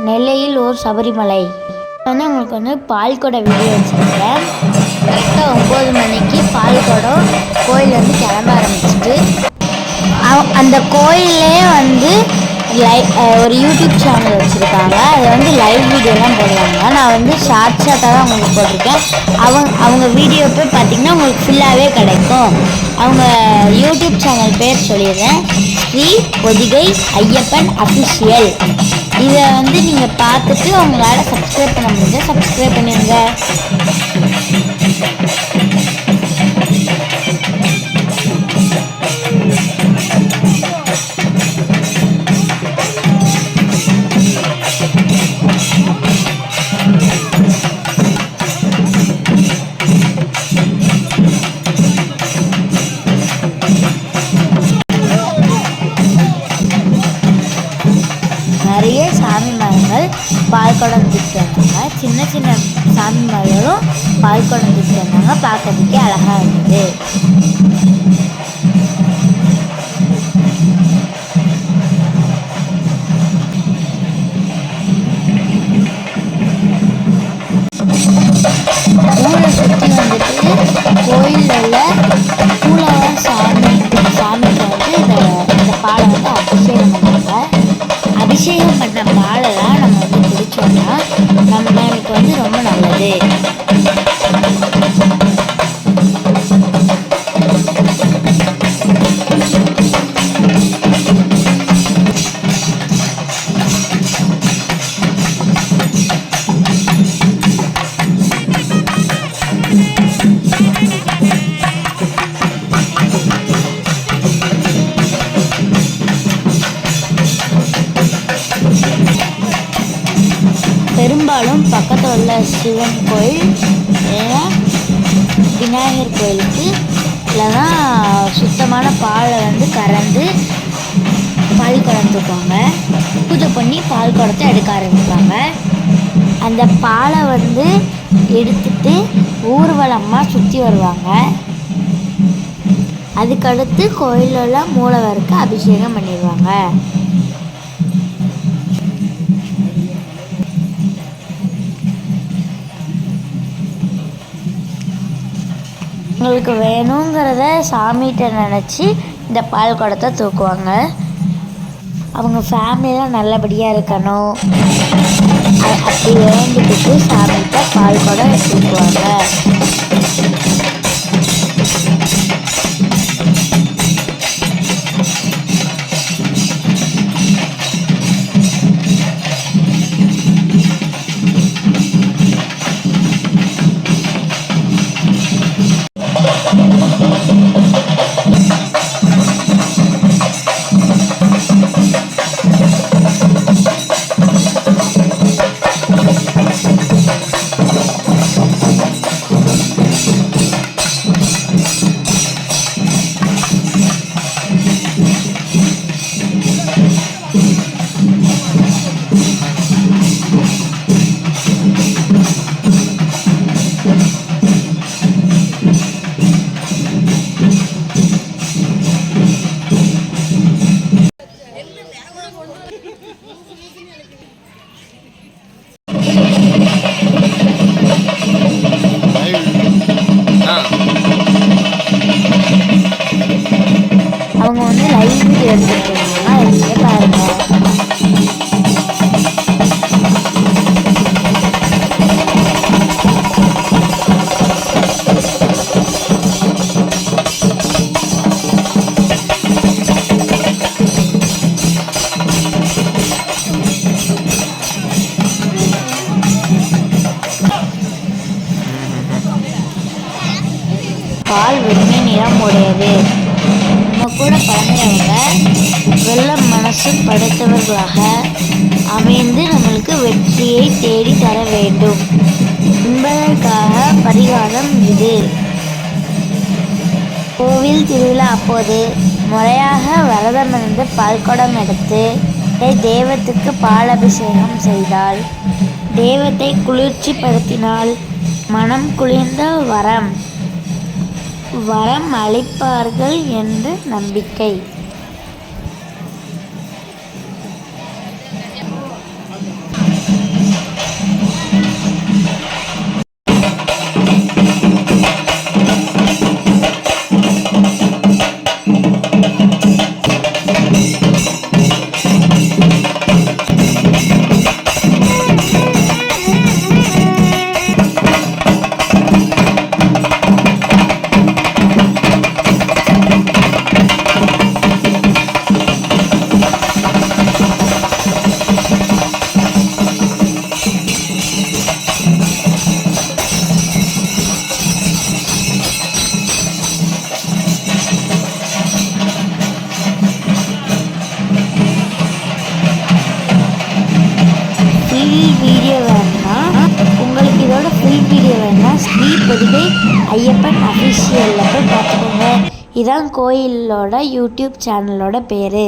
நெல்லையில் ஓர் சபரிமலை உங்களுக்கு பால்குடம் வீடியோ வச்சுருக்கேன். கரெக்டாக 9 மணிக்கு பால்குடம் கோயிலேருந்து கிளம்ப ஆரம்பிச்சிட்டு அந்த கோயிலே ஒரு யூடியூப் சேனல் வச்சுருக்காங்க. அதை லைவ் வீடியோலாம் போடுவாங்க. நான் ஷார்ட்டாக தான் உங்களுக்கு போட்டிருக்கேன். அவங்க வீடியோ போய் பார்த்திங்கன்னா உங்களுக்கு ஃபுல்லாகவே கிடைக்கும். அவங்க யூடியூப் சேனல் பேர் சொல்லிடுறேன், ஸ்ரீ பொதிகை ஐயப்பன் அஃபிஷியல். இதை நீங்கள் பார்த்துட்டு உங்களால் சப்ஸ்கிரைப் பண்ண முடிஞ்சா சப்ஸ்கிரைப் பண்ணிடுங்க. நிறைய சாமி மரங்கள் பால்குடம் தூக்கிட்டு வந்தாங்க. சின்ன சின்ன சாமி மரங்களும் பால்குடம் தூக்கிட்டு வந்தாங்க. பார்க்கறதுக்கே அழகாக இருந்தது. ஊரை சுற்றி கோயிலில் உள்ள பூலாவரம் சாமிக்கு இந்த பாலை அபிஷேகம் பண்ணாங்க. அபிஷேகம் பண்ண பாலெல்லாம் நம்ம குடித்தோம்னா நம்மளுக்கு ரொம்ப நல்லது. பெரும்பாலும் பக்கத்தில் உள்ள சிவன் கோயில் இல்லைன்னா விநாயகர் கோயிலுக்கு இல்லைன்னா சுத்தமான பாலை கறந்து பால் குடம் தூக்குவாங்க. பூஜை பண்ணி பால் குடத்தை எடுக்க ஆரம்பிப்பாங்க. அந்த பாலை எடுத்துட்டு ஊர்வலமாக சுற்றி வருவாங்க. அதுக்கடுத்து கோயிலில் உள்ள மூலவருக்கு அபிஷேகம் பண்ணிடுவாங்க. உங்களுக்கு வேணுங்கிறத சாமிகிட்ட நினச்சி இந்த பால் குடத்தை தூக்குவாங்க. அவங்க ஃபேமிலியெலாம் நல்லபடியாக இருக்கணும் அப்படி வேண்டிக்கிட்டு சாமிகிட்ட பால் குடம் தூக்குவாங்க. அவங்க லைவ் வீடியோ எடுத்துருக்காங்க. அதை பாருங்க. பால் வெண்மை நிறம் உடையது. நம்ம கூட பழகிறவங்க வெள்ள மனசு படைத்தவர்களாக அமைந்து நம்மளுக்கு வெற்றியை தேடி தர வேண்டும் என்பதற்காக பரிகாரம் இது. கோவில் திருவிழா அப்போது முறையாக விரதமிருந்து பால்குடம் எடுத்து தெய்வத்துக்கு பால் அபிஷேகம் செய்தால், தெய்வத்தை குளிர்ச்சிப்படுத்தினால் மனம் குளிர்ந்த வரம் அளிப்பார்கள் என்று நம்பிக்கை. ஃபுல் வீடியோ வேணால் ஸ்ரீ பொதிகை ஐயப்பன் அஃபிஷியலில் போய் பார்த்துக்கோங்க. இதான் கோயிலோட யூடியூப் சேனலோட பேர்.